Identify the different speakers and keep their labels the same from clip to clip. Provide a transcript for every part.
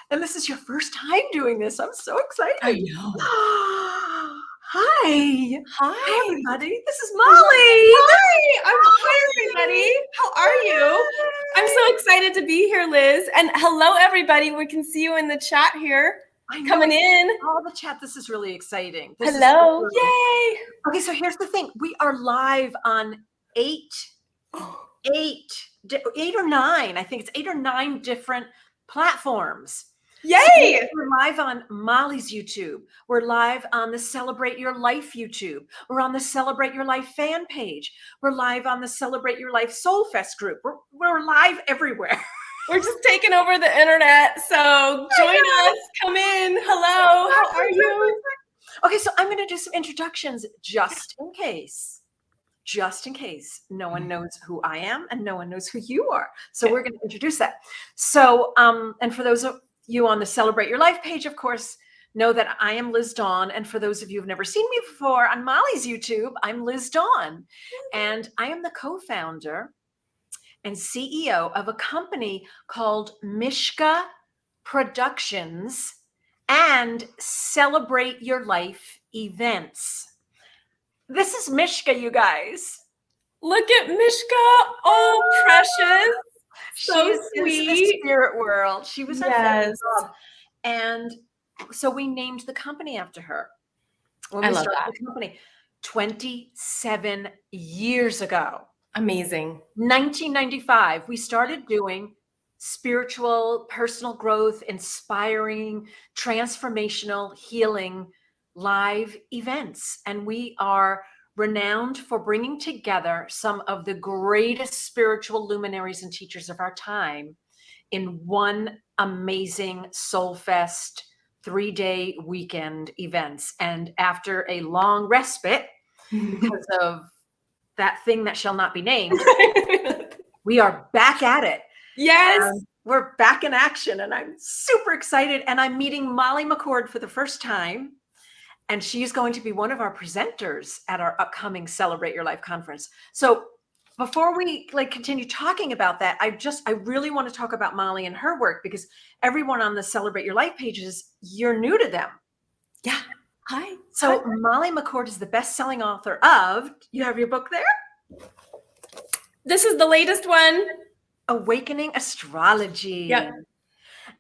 Speaker 1: And this is your first time doing this. I'm so excited.
Speaker 2: I know.
Speaker 1: Hi.
Speaker 2: Hi.
Speaker 1: Everybody. This is Molly.
Speaker 2: Hi, everybody. How are you? I'm so excited to be here, Liz. And hello, everybody. We can see you in the chat here. Coming in.
Speaker 1: All the chat. This is really exciting.
Speaker 2: Hello. Yay.
Speaker 1: Okay, so here's the thing. We are live on eight or nine. I think it's 8 or 9 different platforms.
Speaker 2: Yay!
Speaker 1: So we're live on Molly's YouTube. We're live on the Celebrate Your Life YouTube. We're on the Celebrate Your Life fan page. We're live on the Celebrate Your Life Soul Fest group. We're live everywhere.
Speaker 2: We're just taking over the internet. So join us. Come in. Hello. How are you?
Speaker 1: Okay, so I'm going to do some introductions just in case. Just in case no one knows who I am and no one knows who you are. So we're going to introduce that. So, and for those of you on the Celebrate Your Life page, of course, know that I am Liz Dawn. And for those of you who've never seen me before on Molly's YouTube, I'm Liz Dawn. And I am the co-founder and CEO of a company called Mishka Productions and Celebrate Your Life Events. This is Mishka, you guys.
Speaker 2: Look at Mishka. Oh, precious. So
Speaker 1: She's
Speaker 2: sweet.
Speaker 1: In the spirit world. She was our favorite dog. And so we named the company after her. When we started the company 27 years ago.
Speaker 2: Amazing.
Speaker 1: 1995, we started doing spiritual, personal growth, inspiring, transformational, healing live events. And we are renowned for bringing together some of the greatest spiritual luminaries and teachers of our time in one amazing Soul Fest 3-day weekend events. And after a long respite because of that thing that shall not be named, we are back at it.
Speaker 2: Yes.
Speaker 1: We're back in action and I'm super excited. And I'm meeting Molly McCord for the first time. And she's going to be one of our presenters at our upcoming Celebrate Your Life conference. So before we continue talking about that, I really want to talk about Molly and her work because everyone on the Celebrate Your Life pages, you're new to them.
Speaker 2: Yeah. Hi.
Speaker 1: So Molly McCord is the best-selling author of, you have your book there?
Speaker 2: This is the latest one.
Speaker 1: Awakening Astrology.
Speaker 2: Yep.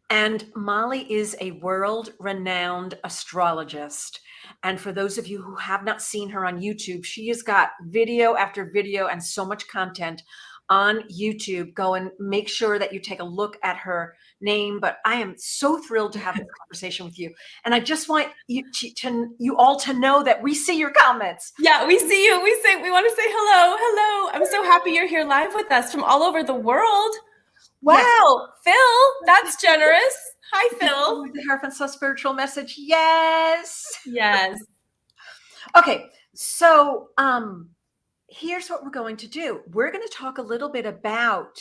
Speaker 1: And Molly is a world-renowned astrologist. And for those of you who have not seen her on YouTube, she has got video after video and so much content on YouTube. Go and make sure that you take a look at her name. But I am so thrilled to have this conversation with you. And I just want you all to know that we see your comments.
Speaker 2: Yeah, we see you. We want to say hello. Hello. I'm so happy you're here live with us from all over the world. Wow. Yes. Phil, that's generous. Hi, Phil.
Speaker 1: The Hierophant So Spiritual Message. Yes.
Speaker 2: Yes.
Speaker 1: Okay. So here's what we're going to do. We're going to talk a little bit about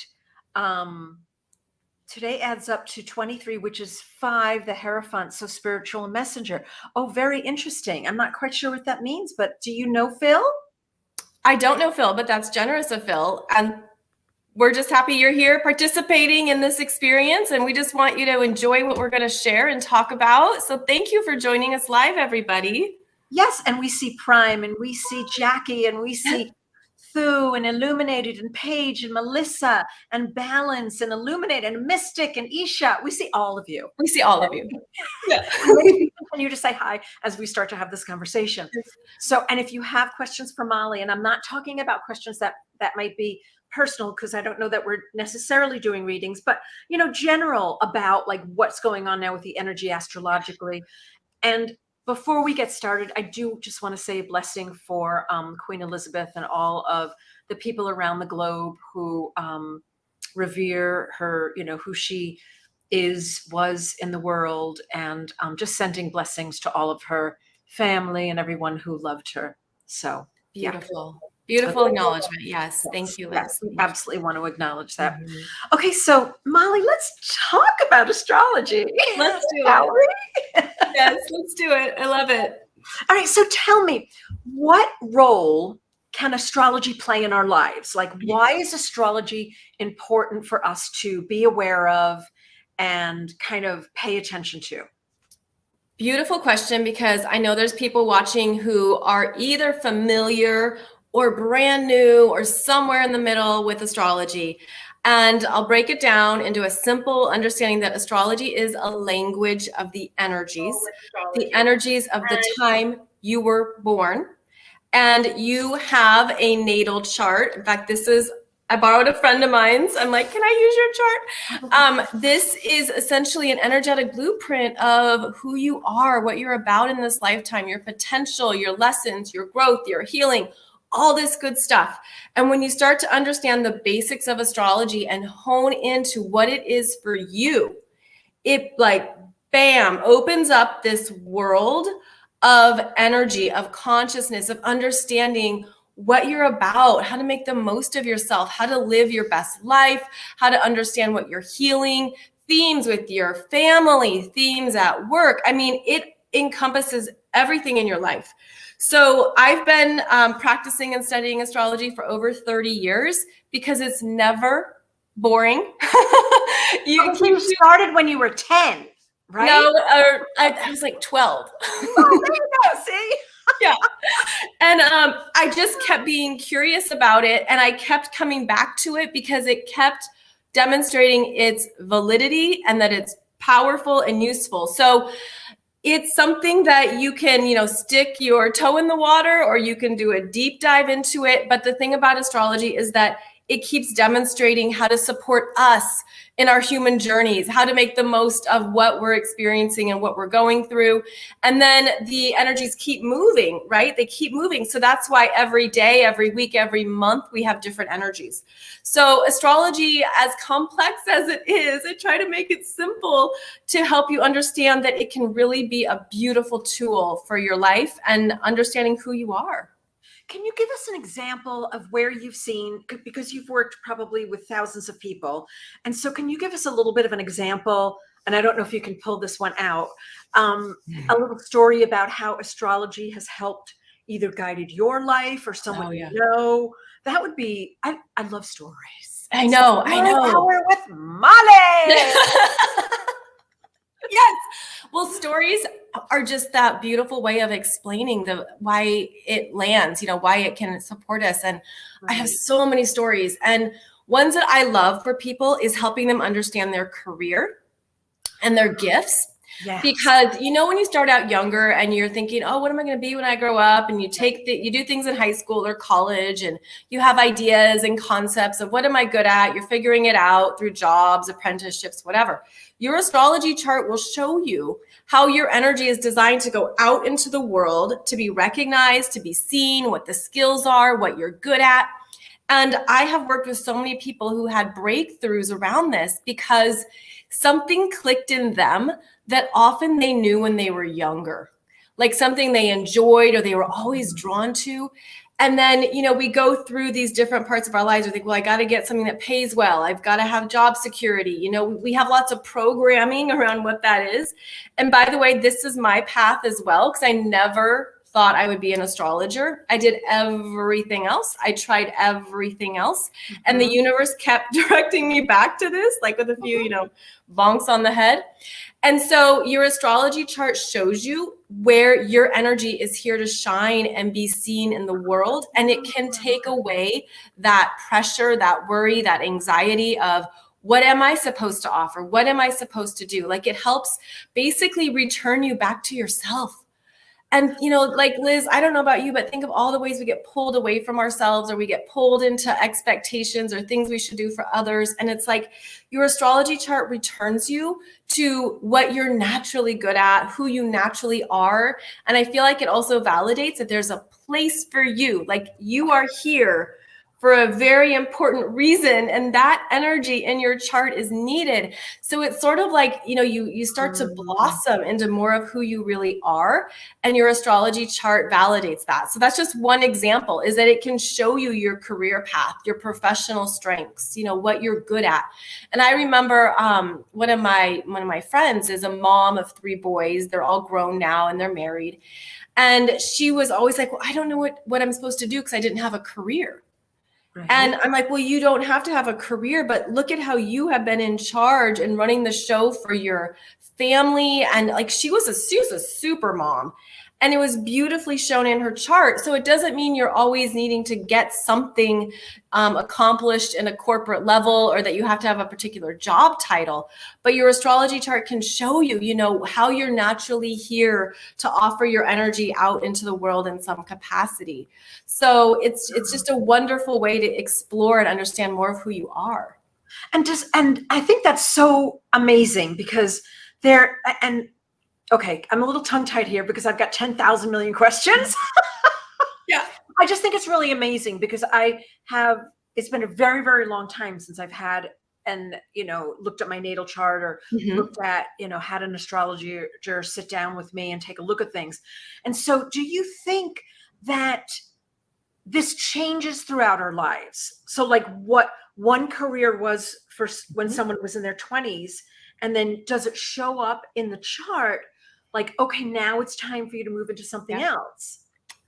Speaker 1: today adds up to 23, which is 5, the Hierophant So Spiritual Messenger. Oh, very interesting. I'm not quite sure what that means, but do you know Phil?
Speaker 2: I don't know Phil, but that's generous of Phil. And we're just happy you're here participating in this experience. And we just want you to enjoy what we're going to share and talk about. So thank you for joining us live, everybody.
Speaker 1: Yes. And we see Prime and we see Jackie and we see Thu and Illuminated and Paige and Melissa and Balance and Illuminated and Mystic and Isha. We see all of you.
Speaker 2: We see all of you.
Speaker 1: Yeah. We continue to say hi as we start to have this conversation. So, and if you have questions for Molly, and I'm not talking about questions that might be personal, because I don't know that we're necessarily doing readings, but general about what's going on now with the energy astrologically. And before we get started, I do just want to say a blessing for Queen Elizabeth and all of the people around the globe who revere her, who she was in the world, and just sending blessings to all of her family and everyone who loved her. So
Speaker 2: beautiful. Yeah. Beautiful acknowledgement. Yes. Thank you, Liz.
Speaker 1: Yes, we absolutely want to acknowledge that. Mm-hmm. Okay, so Molly, let's talk about astrology.
Speaker 2: Let's do it. Yes, let's do it. I love it.
Speaker 1: All right, so tell me, what role can astrology play in our lives? Why is astrology important for us to be aware of and kind of pay attention to?
Speaker 2: Beautiful question, because I know there's people watching who are either familiar or brand new or somewhere in the middle with astrology. And I'll break it down into a simple understanding that astrology is a language of the energies of the time you were born. And you have a natal chart. In fact, I borrowed a friend of mine's. I'm like, can I use your chart? This is essentially an energetic blueprint of who you are, what you're about in this lifetime, your potential, your lessons, your growth, your healing, all this good stuff. And when you start to understand the basics of astrology and hone into what it is for you, it like, bam, opens up this world of energy, of consciousness, of understanding what you're about, how to make the most of yourself, how to live your best life, how to understand what you're healing, themes with your family, themes at work. I mean, it encompasses everything in your life. So I've been practicing and studying astrology for over 30 years because it's never boring.
Speaker 1: You started when you were 10, right?
Speaker 2: No, I was like 12.
Speaker 1: Oh, there you go, see?
Speaker 2: Yeah. And I just kept being curious about it, and I kept coming back to it because it kept demonstrating its validity and that it's powerful and useful. So it's something that you can, stick your toe in the water, or you can do a deep dive into it. But the thing about astrology is that it keeps demonstrating how to support us in our human journeys, how to make the most of what we're experiencing and what we're going through. And then the energies keep moving, right? They keep moving. So that's why every day, every week, every month, we have different energies. So astrology, as complex as it is, I try to make it simple to help you understand that it can really be a beautiful tool for your life and understanding who you are.
Speaker 1: Can you give us an example of where you've seen, because you've worked probably with thousands of people, and so can you give us a little bit of an example, and I don't know if you can pull this one out, a little story about how astrology has helped either guided your life or someone you know? That would be, I love stories.
Speaker 2: I know.
Speaker 1: Hour with Molly.
Speaker 2: Yes. Well, stories are just that beautiful way of explaining why it lands, why it can support us. And I have so many stories, and ones that I love for people is helping them understand their career and their gifts. Yes. Because, when you start out younger and you're thinking, oh, what am I going to be when I grow up? And you do things in high school or college, and you have ideas and concepts of what am I good at? You're figuring it out through jobs, apprenticeships, whatever. Your astrology chart will show you how your energy is designed to go out into the world, to be recognized, to be seen, what the skills are, what you're good at. And I have worked with so many people who had breakthroughs around this because something clicked in them that often they knew when they were younger, like something they enjoyed or they were always drawn to. And then, we go through these different parts of our lives. We think, well, I got to get something that pays well. I've got to have job security. We have lots of programming around what that is. And by the way, this is my path as well, because I never thought I would be an astrologer. I did everything else. I tried everything else. Mm-hmm. And the universe kept directing me back to this, like with a few, bonks on the head. And so your astrology chart shows you where your energy is here to shine and be seen in the world. And it can take away that pressure, that worry, that anxiety of, what am I supposed to offer? What am I supposed to do? Like, it helps basically return you back to yourself. And, like Liz, I don't know about you, but think of all the ways we get pulled away from ourselves, or we get pulled into expectations or things we should do for others. And it's like your astrology chart returns you to what you're naturally good at, who you naturally are. And I feel like it also validates that there's a place for you. Like, you are here for a very important reason, and that energy in your chart is needed. So it's sort of like, you start to blossom into more of who you really are, and your astrology chart validates that. So that's just one example, is that it can show you your career path, your professional strengths, what you're good at. And I remember one of my friends is a mom of 3 boys. They're all grown now and they're married. And she was always like, well, I don't know what I'm supposed to do because I didn't have a career.
Speaker 1: Right.
Speaker 2: And I'm like, well, you don't have to have a career, but look at how you have been in charge and running the show for your family. And like, she was a super mom. And it was beautifully shown in her chart. So it doesn't mean you're always needing to get something accomplished in a corporate level, or that you have to have a particular job title. But your astrology chart can show you, you know, how you're naturally here to offer your energy out into the world in some capacity. So it's just a wonderful way to explore and understand more of who you are.
Speaker 1: And I think that's so amazing because okay, I'm a little tongue-tied here because I've got 10,000 million questions.
Speaker 2: Yeah.
Speaker 1: I just think it's really amazing because it's been a very, very long time since I've had looked at my natal chart or looked at, had an astrologer sit down with me and take a look at things. And so do you think that this changes throughout our lives? So like what one career was for when someone was in their 20s, and then does it show up in the chart? Like, okay, now it's time for you to move into something else.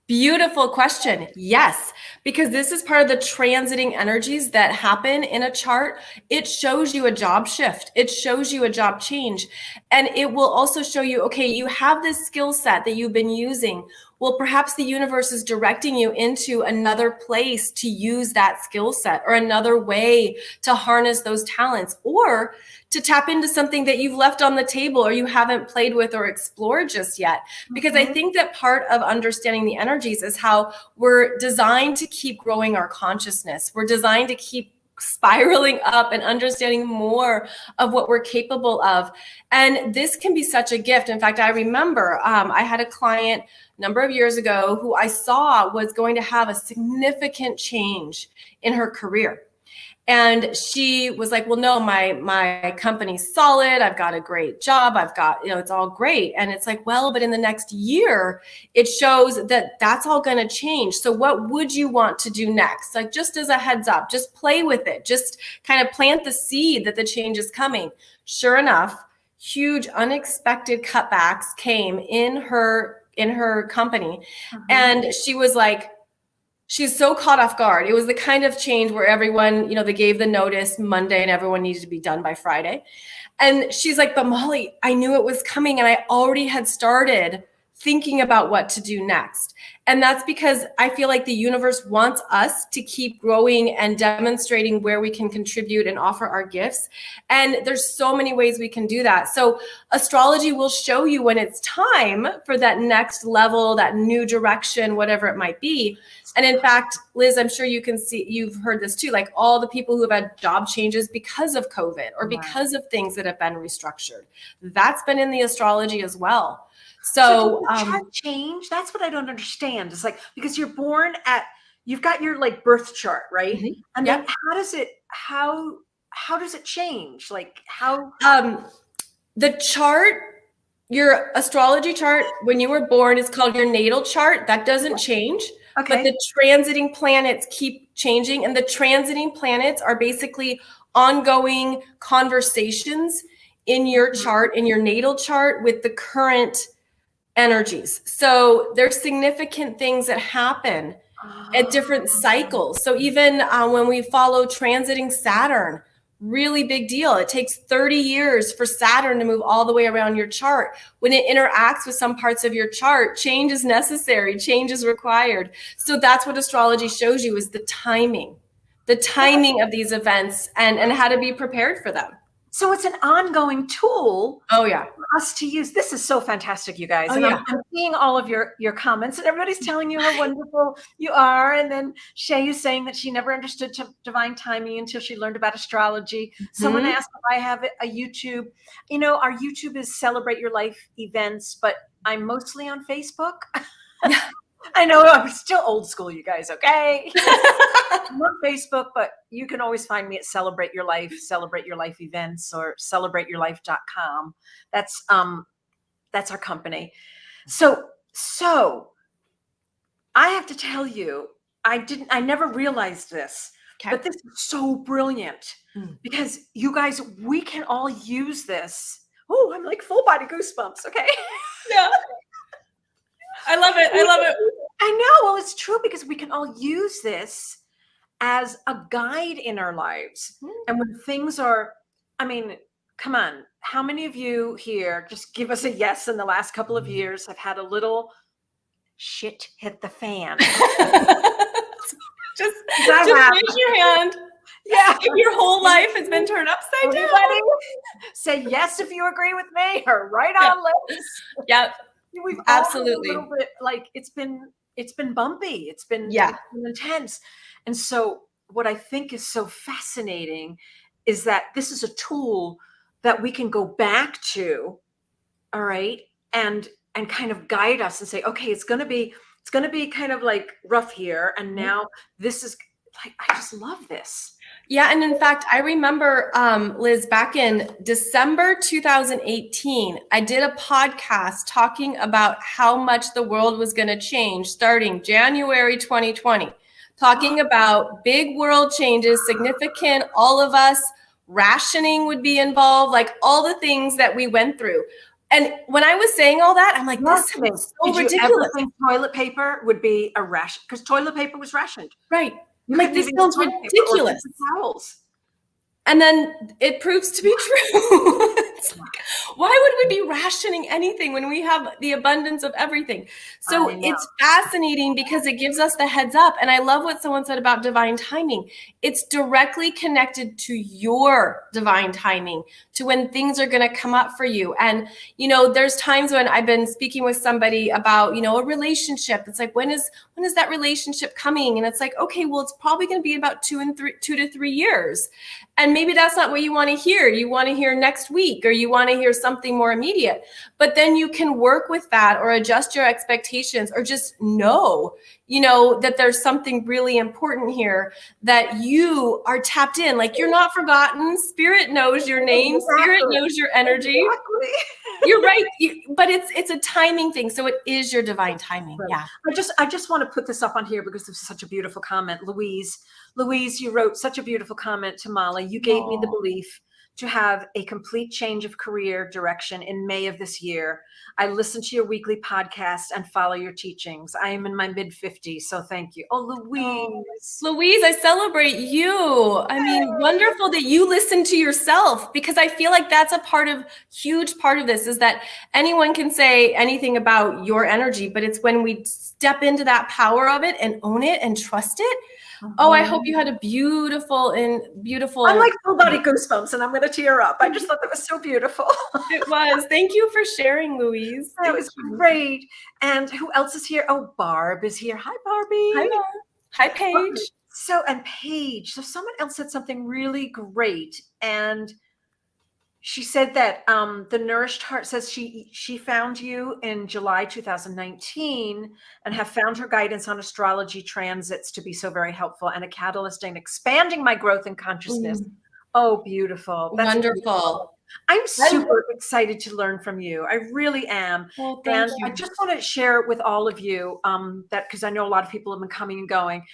Speaker 2: Beautiful question. Yes, because this is part of the transiting energies that happen in a chart. It shows you a job shift. It shows you a job change. And it will also show you, okay, you have this skill set that you've been using. Well, perhaps the universe is directing you into another place to use that skill set, or another way to harness those talents, or to tap into something that you've left on the table or you haven't played with or explored just yet. Because I think that part of understanding the energies is how we're designed to keep growing our consciousness. We're designed to keep spiraling up and understanding more of what we're capable of. And this can be such a gift. In fact, I remember I had a client a number of years ago who I saw was going to have a significant change in her career. And she was like, well, no, my company's solid. I've got a great job. I've got, it's all great. And it's like, well, but in the next year, it shows that that's all going to change. So what would you want to do next? Like, just as a heads up, just play with it. Just kind of plant the seed that the change is coming. Sure enough, huge unexpected cutbacks came in her company. And she was like, she's so caught off guard. It was the kind of change where everyone, they gave the notice Monday and everyone needed to be done by Friday. And she's like, but Molly, I knew it was coming and I already had started thinking about what to do next. And that's because I feel like the universe wants us to keep growing and demonstrating where we can contribute and offer our gifts. And there's so many ways we can do that. So astrology will show you when it's time for that next level, that new direction, whatever it might be. And in fact, Liz, I'm sure you can see, you've heard this too, like all the people who have had job changes because of COVID or because of things that have been restructured. That's been in the astrology as well. So
Speaker 1: chart change, that's what I don't understand. It's like, because you've got your like birth chart, right? And then how does it change? Like how?
Speaker 2: The chart, your astrology chart, when you were born is called your natal chart. That doesn't change.
Speaker 1: Okay.
Speaker 2: But the transiting planets keep changing. And the transiting planets are basically ongoing conversations in your chart, in your natal chart, with the current energies. So there's significant things that happen at different cycles. So even when we follow transiting Saturn, really big deal. It takes 30 years for Saturn to move all the way around your chart. When it interacts with some parts of your chart, change is necessary, change is required. So that's what astrology shows you, is the timing of these events and how to be prepared for them.
Speaker 1: So it's an ongoing tool.
Speaker 2: Oh yeah.
Speaker 1: For us to use. This is so fantastic, you guys.
Speaker 2: Oh,
Speaker 1: and
Speaker 2: yeah.
Speaker 1: I'm seeing all of your comments, and everybody's telling you how wonderful you are. And then Shay is saying that she never understood divine timing until she learned about astrology. Someone asked if I have a YouTube. Our YouTube is Celebrate Your Life events, but I'm mostly on Facebook. I know I'm still old school, you guys, okay? I'm on Facebook, but you can always find me at Celebrate Your Life events, or celebrateyourlife.com. That's our company. So I have to tell you, I never realized this, but this is so brilliant because you guys, we can all use this. Oh, I'm like full body goosebumps. Okay.
Speaker 2: Yeah. I love it.
Speaker 1: I know. Well, it's true, because we can all use this as a guide in our lives. And when things are, I mean, come on, how many of you here, just give us a yes, in the last couple of years have had a little shit hit the fan?
Speaker 2: just raise your hand.
Speaker 1: Yeah.
Speaker 2: If your whole life has been turned upside down.
Speaker 1: Say yes if you agree with me, or right on, Liz.
Speaker 2: Yep.
Speaker 1: We've
Speaker 2: absolutely
Speaker 1: all a little bit, like, it's been bumpy. It's been intense. And so what I think is so fascinating is that this is a tool that we can go back to, all right, and kind of guide us and say, okay, it's going to be kind of like rough here, and now this is like, I just love this.
Speaker 2: Yeah. And in fact, I remember, Liz, back in December 2018, I did a podcast talking about how much the world was going to change starting January 2020, talking about big world changes, significant, all of us, rationing would be involved, like all the things that we went through. And when I was saying all that, I'm like, this is so ridiculous.
Speaker 1: Did you ever think toilet paper would be a ration? Because toilet paper was rationed.
Speaker 2: Right. Like, this sounds ridiculous. And then it proves to be true. It's like, why would we be rationing anything when we have the abundance of everything? So it's fascinating because it gives us the heads up. And I love what someone said about divine timing. It's directly connected to your divine timing, to when things are going to come up for you. And, you know, there's times when I've been speaking with somebody about, you know, a relationship. It's like, when is that relationship coming? And it's like, okay, well, it's probably going to be about 2 to 3 years. And maybe that's not what you want to hear. You want to hear next week, or you want to hear something more immediate. But then you can work with that, or adjust your expectations, or just know, you know, that there's something really important here, that you are tapped in. Like, you're not forgotten. Spirit knows your name. Spirit knows your energy. You're right. But it's a timing thing. So it is your divine timing.
Speaker 1: Right.
Speaker 2: Yeah.
Speaker 1: I just want to put this up on here because this is such a beautiful comment. Louise, you wrote such a beautiful comment to Molly. You gave me the belief to have a complete change of career direction in May of this year. I listen to your weekly podcast and follow your teachings. I am in my mid-50s, so thank you. Oh, Louise.
Speaker 2: Louise, I celebrate you. I mean, wonderful that you listen to yourself, because I feel like that's huge part of this, is that anyone can say anything about your energy, but it's when we step into that power of it and own it and trust it. Oh, I hope you had a beautiful. I'm
Speaker 1: like full body goosebumps, and I'm going to tear up. I just thought that was so beautiful.
Speaker 2: It was. Thank you for sharing, Louise.
Speaker 1: That was great. And who else is here? Oh, Barb is here. Hi, Barbie.
Speaker 2: Hi, Barb. Hi, Paige.
Speaker 1: And Paige. So someone else said something really great, and she said that the Nourished Heart says she found you in July 2019 and have found her guidance on astrology transits to be so very helpful and a catalyst in expanding my growth and consciousness. Oh, beautiful. That's
Speaker 2: wonderful.
Speaker 1: Beautiful. I'm super excited to learn from you. I really am.
Speaker 2: Well, thank you.
Speaker 1: I just want to share with all of you that, because I know a lot of people have been coming and going.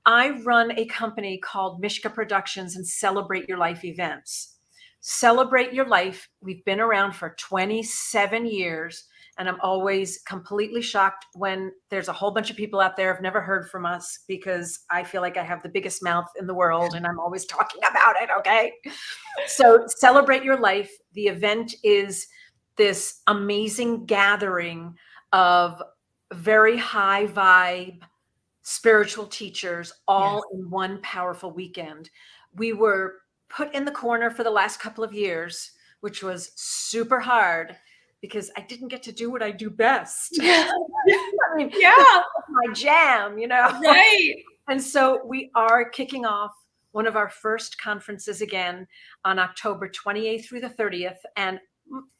Speaker 1: I run a company called Mishka Productions and Celebrate Your Life events. Celebrate Your Life. We've been around for 27 years, and I'm always completely shocked when there's a whole bunch of people out there who've never heard from us, because I feel like I have the biggest mouth in the world and I'm always talking about it. Okay. So Celebrate Your Life. The event is this amazing gathering of very high vibe spiritual teachers all in one powerful weekend. We were put in the corner for the last couple of years, which was super hard because I didn't get to do what I do best. I mean, my jam, you know?
Speaker 2: Right.
Speaker 1: And so we are kicking off one of our first conferences again on October 28th through the 30th. And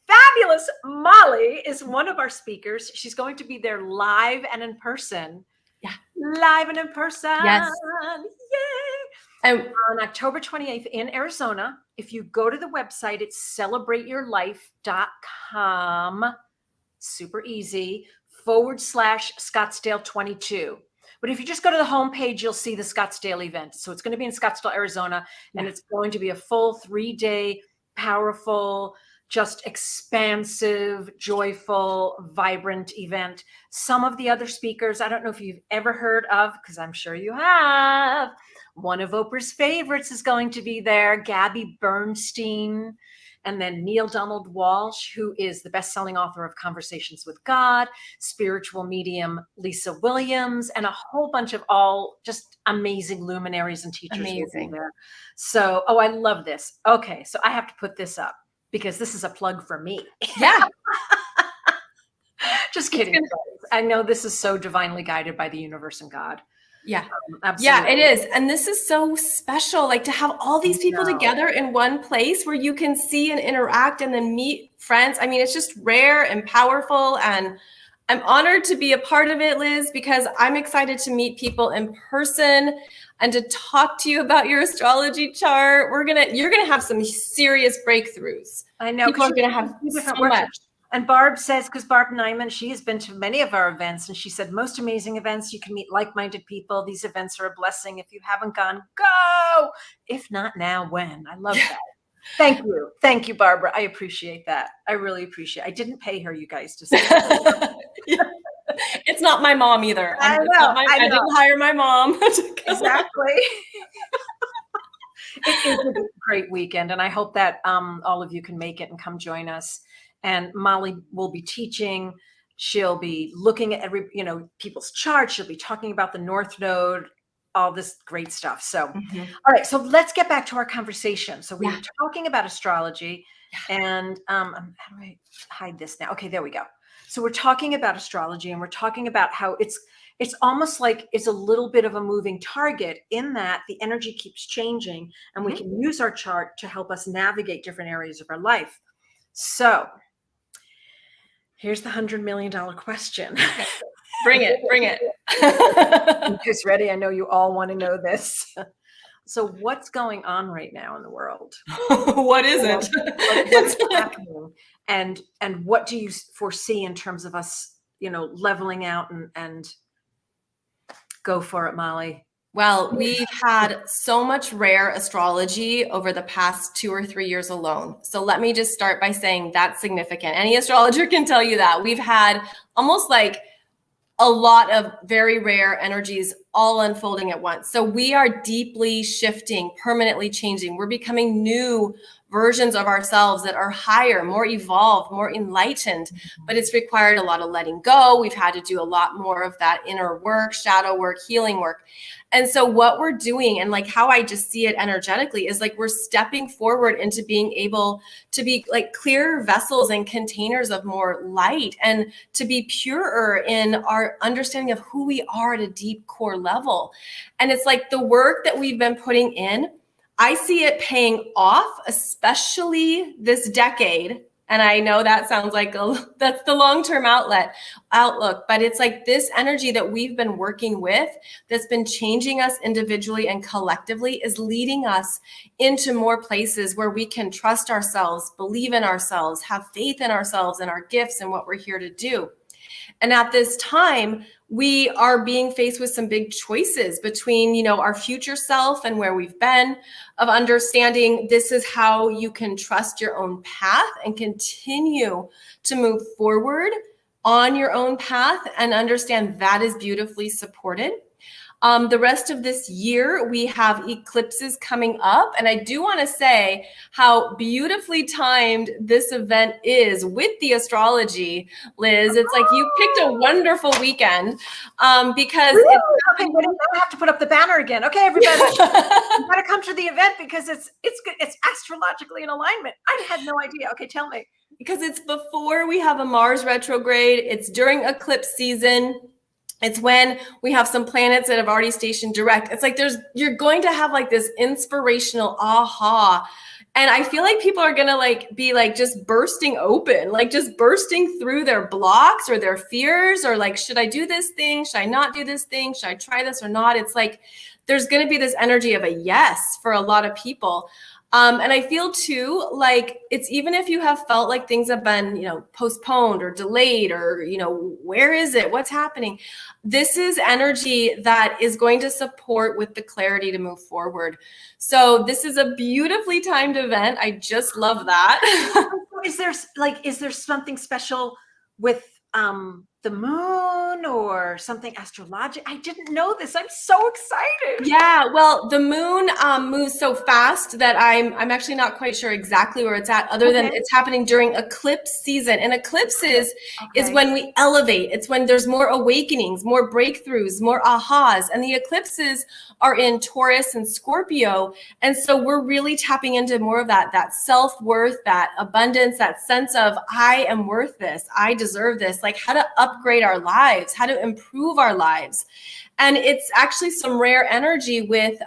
Speaker 1: fabulous Molly is one of our speakers. She's going to be there live and in person.
Speaker 2: Yeah.
Speaker 1: Live and in person.
Speaker 2: Yes.
Speaker 1: Yay. On October 28th in Arizona. If you go to the website, it's celebrateyourlife.com. Super easy. /Scottsdale 22. But if you just go to the homepage, you'll see the Scottsdale event. So it's going to be in Scottsdale, Arizona, and it's going to be a full 3-day, powerful, just expansive, joyful, vibrant event. Some of the other speakers, I don't know if you've ever heard of, because I'm sure you have. one of Oprah's favorites is going to be there, Gabby Bernstein, and then Neil Donald Walsh, who is the best-selling author of Conversations with God, spiritual medium Lisa Williams, and a whole bunch of all just amazing luminaries and teachers will be there. So, I love this. Okay, so I have to put this up because this is a plug for me.
Speaker 2: Yeah.
Speaker 1: Just kidding. I know this is so divinely guided by the universe and God.
Speaker 2: Yeah.
Speaker 1: Absolutely.
Speaker 2: Yeah, it is. And this is so special, like to have all these people together in one place where you can see and interact and then meet friends. I mean, it's just rare and powerful. And I'm honored to be a part of it, Liz, because I'm excited to meet people in person and to talk to you about your astrology chart. You're gonna have some serious breakthroughs.
Speaker 1: I know.
Speaker 2: People are gonna have so much.
Speaker 1: And Barb says, because Barb Nyman, she has been to many of our events, and she said, most amazing events, you can meet like-minded people. These events are a blessing. If you haven't gone, go. If not now, when? I love that. Thank you. Thank you, Barbara. I appreciate that. I really appreciate it. I didn't pay her, you guys, to say that.
Speaker 2: Yeah. It's not my mom either.
Speaker 1: I
Speaker 2: didn't hire my mom.
Speaker 1: Exactly. It is a great weekend, and I hope that all of you can make it and come join us. And Molly will be teaching. She'll be looking at people's charts. She'll be talking about the North Node, all this great stuff. So, all right. So let's get back to our conversation. So we were talking about astrology, and how do I hide this now? Okay, there we go. So we're talking about astrology, and we're talking about how it's almost like it's a little bit of a moving target in that the energy keeps changing, and we can use our chart to help us navigate different areas of our life. So here's the $100 million question.
Speaker 2: Bring it.
Speaker 1: You guys ready? I know you all want to know this. So what's going on right now in the world?
Speaker 2: What is it?
Speaker 1: What's happening? And what do you foresee in terms of us, leveling out and go for it, Molly?
Speaker 2: Well, we've had so much rare astrology over the past 2 or 3 years alone. So let me just start by saying that's significant. Any astrologer can tell you that. We've had almost like a lot of very rare energies all unfolding at once. So we are deeply shifting, permanently changing. We're becoming new versions of ourselves that are higher, more evolved, more enlightened, but it's required a lot of letting go. We've had to do a lot more of that inner work, shadow work, healing work. And so what we're doing, and like how I just see it energetically, is like we're stepping forward into being able to be like clear vessels and containers of more light, and to be purer in our understanding of who we are at a deep core level. And it's like the work that we've been putting in, I see it paying off, especially this decade. And I know that sounds like that's the long-term outlook, but it's like this energy that we've been working with that's been changing us individually and collectively is leading us into more places where we can trust ourselves, believe in ourselves, have faith in ourselves and our gifts and what we're here to do. And at this time, we are being faced with some big choices between, our future self and where we've been, of understanding this is how you can trust your own path and continue to move forward on your own path and understand that is beautifully supported. The rest of this year, we have eclipses coming up. And I do want to say how beautifully timed this event is with the astrology, Liz. It's like you picked a wonderful weekend because
Speaker 1: it's okay, now I have to put up the banner again. Okay, everybody, you got to come to the event because it's good. It's astrologically in alignment. I had no idea. Okay, tell me.
Speaker 2: Because it's before we have a Mars retrograde. It's during eclipse season. It's when we have some planets that have already stationed direct. It's like you're going to have like this inspirational aha. And I feel like people are going to be just bursting open, just bursting through their blocks or their fears, or should I do this thing? Should I not do this thing? Should I try this or not? It's like, there's going to be this energy of a yes for a lot of people. And I feel too, it's even if you have felt like things have been, postponed or delayed or, where is it? What's happening? This is energy that is going to support with the clarity to move forward. So this is a beautifully timed event. I just love that.
Speaker 1: Is there something special with the moon or something astrologic? I didn't know this. I'm so excited.
Speaker 2: Yeah, well, the moon moves so fast that I'm actually not quite sure exactly where it's at, other than
Speaker 1: Okay.
Speaker 2: it's happening during eclipse season. And eclipses is
Speaker 1: Okay.
Speaker 2: when we elevate. It's when there's more awakenings, more breakthroughs, more ahas. And the eclipses are in Taurus and Scorpio. And so we're really tapping into more of that self-worth, that abundance, that sense of I am worth this, I deserve this, like how to upgrade our lives, how to improve our lives. And it's actually some rare energy with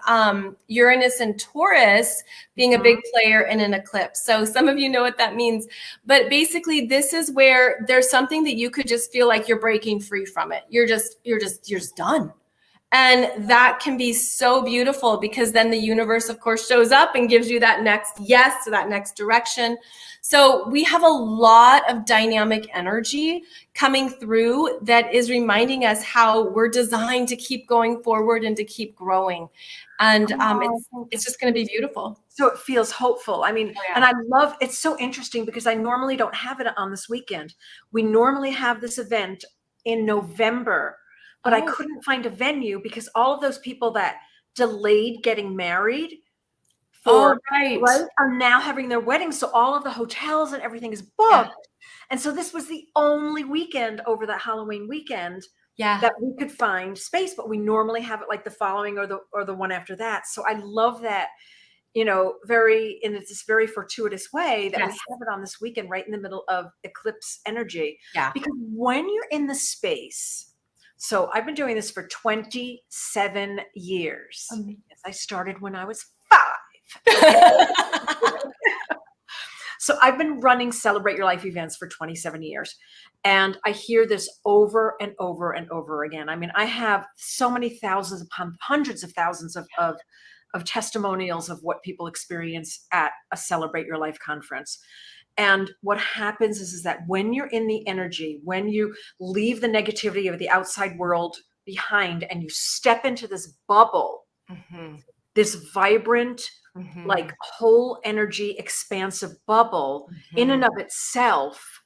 Speaker 2: Uranus and Taurus being a big player in an eclipse. So some of you know what that means. But basically, this is where there's something that you could just feel like you're breaking free from it. You're just done. And that can be so beautiful because then the universe, of course, shows up and gives you that next yes to that next direction. So we have a lot of dynamic energy coming through that is reminding us how we're designed to keep going forward and to keep growing. And it's just going to be beautiful.
Speaker 1: So it feels hopeful. I mean, and I love, it's so interesting because I normally don't have it on this weekend. We normally have this event in November, but I couldn't find a venue because all of those people that delayed getting married right, are now having their weddings. So all of the hotels and everything is booked. And so this was the only weekend over that Halloween weekend that we could find space, but we normally have it like the following or the one after that. So I love that, you know, in this very fortuitous way that we have it on this weekend right in the middle of eclipse energy. Because when you're in the space, so I've been doing this for 27 years. I started when I was 5. So I've been running Celebrate Your Life events for 27 years. And I hear this over and over and over again. I mean, I have so many thousands upon hundreds of thousands of testimonials of what people experience at a Celebrate Your Life conference. And what happens is that when you're in the energy, when you leave the negativity of the outside world behind and you step into this bubble, this vibrant, like whole energy, expansive bubble in and of itself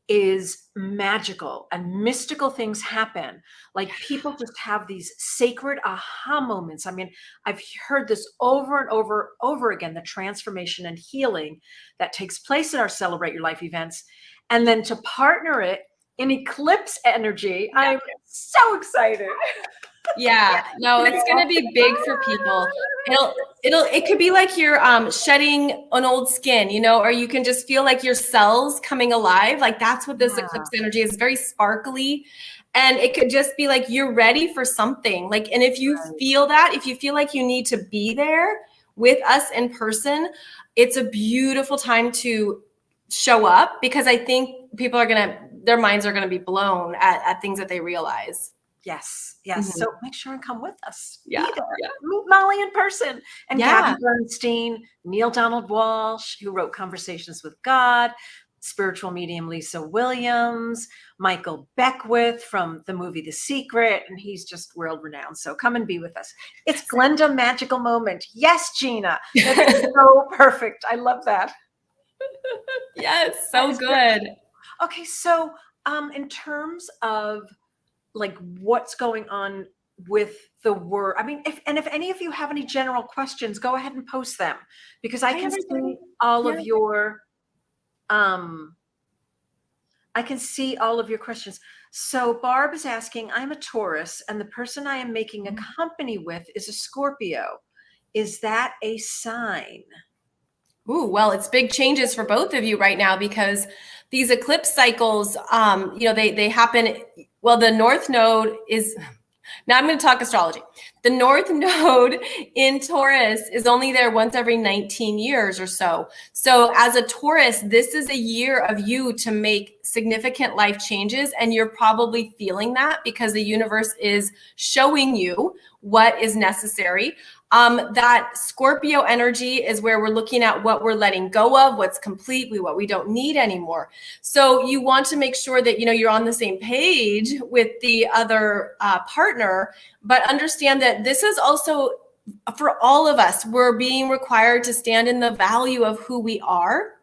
Speaker 1: is magical, and mystical things happen. Like people just have these sacred aha moments. I mean, I've heard this over and over again, the transformation and healing that takes place in our Celebrate Your Life events. And then to partner it in eclipse energy, I'm so excited.
Speaker 2: No, it's going to be big for people. It could be like you're shedding an old skin, you know, or you can just feel like your cells coming alive. Like that's what this eclipse energy is, very sparkly. And it could just be like you're ready for something. Like, and if you feel that, if you feel like you need to be there with us in person, it's a beautiful time to show up, because I think people are their minds are going to be blown at things that they realize.
Speaker 1: Yes. So make sure and come with us.
Speaker 2: Meet
Speaker 1: Molly in person. And Gabby Bernstein, Neil Donald Walsh, who wrote Conversations with God, spiritual medium Lisa Williams, Michael Beckwith from the movie The Secret, and he's just world renowned. So come and be with us. It's Glenda Magical Moment. Yes, Gina. That's so perfect. I love that.
Speaker 2: Yes, so good.
Speaker 1: Okay, so in terms of like what's going on with the word, I mean, if any of you have any general questions, go ahead and post them, because I can see all of your questions. So Barb is asking, I'm a Taurus and the person I am making a company with is a Scorpio. Is that a sign?
Speaker 2: Ooh, well, it's big changes for both of you right now, because these eclipse cycles, they happen. Well, the North Node is, now I'm going to talk astrology. The North Node in Taurus is only there once every 19 years or so. So as a Taurus, this is a year of you to make significant life changes. And you're probably feeling that because the universe is showing you what is necessary. That Scorpio energy is where we're looking at what we're letting go of, what's complete, what we don't need anymore. So you want to make sure that, you're on the same page with the other partner, but understand that this is also for all of us. We're being required to stand in the value of who we are.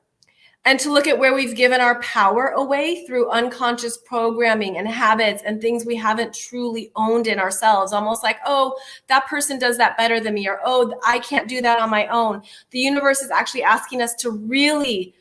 Speaker 2: and to look at where we've given our power away through unconscious programming and habits and things we haven't truly owned in ourselves. Almost like, oh, that person does that better than me, or, oh, I can't do that on my own. The universe is actually asking us to really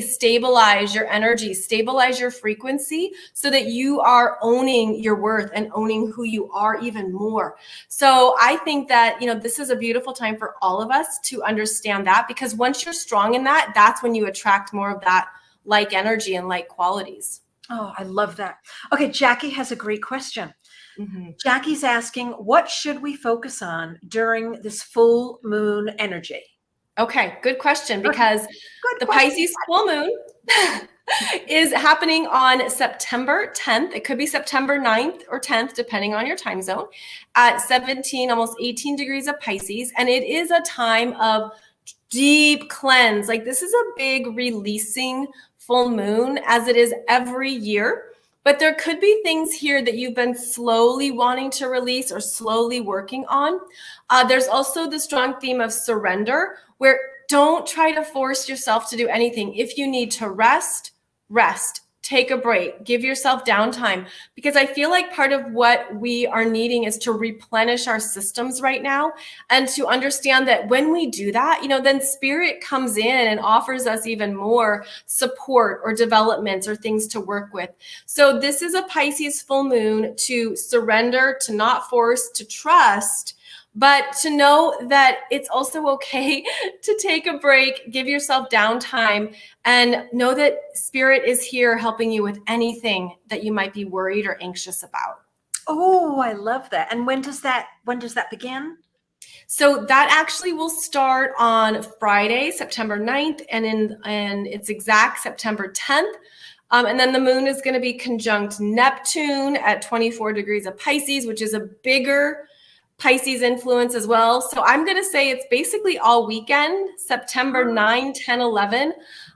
Speaker 2: stabilize your energy, stabilize your frequency, so that you are owning your worth and owning who you are even more. So I think that, this is a beautiful time for all of us to understand that, because once you're strong in that, that's when you attract more of that like energy and like qualities.
Speaker 1: Oh, I love that. Okay, Jackie has a great question.
Speaker 2: Mm-hmm.
Speaker 1: Jackie's asking, what should we focus on during this full moon energy?
Speaker 2: Okay, good question, because
Speaker 1: Good
Speaker 2: the
Speaker 1: question.
Speaker 2: Pisces full moon is happening on September 10th. It could be September 9th or 10th, depending on your time zone, at 17, almost 18 degrees of Pisces. And it is a time of deep cleanse. Like, this is a big releasing full moon, as it is every year. But there could be things here that you've been slowly wanting to release or slowly working on. There's also the strong theme of surrender, where don't try to force yourself to do anything. If you need to rest, take a break, give yourself downtime, because I feel like part of what we are needing is to replenish our systems right now, and to understand that when we do that, then spirit comes in and offers us even more support or developments or things to work with. So this is a Pisces full moon to surrender, to not force, to trust, but to know that it's also okay to take a break, give yourself downtime, and know that spirit is here helping you with anything that you might be worried or anxious about.
Speaker 1: Oh, I love that. And when does that begin?
Speaker 2: So that actually will start on Friday, September 9th, and it's exact September 10th. And then the moon is going to be conjunct Neptune at 24 degrees of Pisces, which is a bigger Pisces influence as well. So I'm going to say it's basically all weekend, September 9, 10, 11.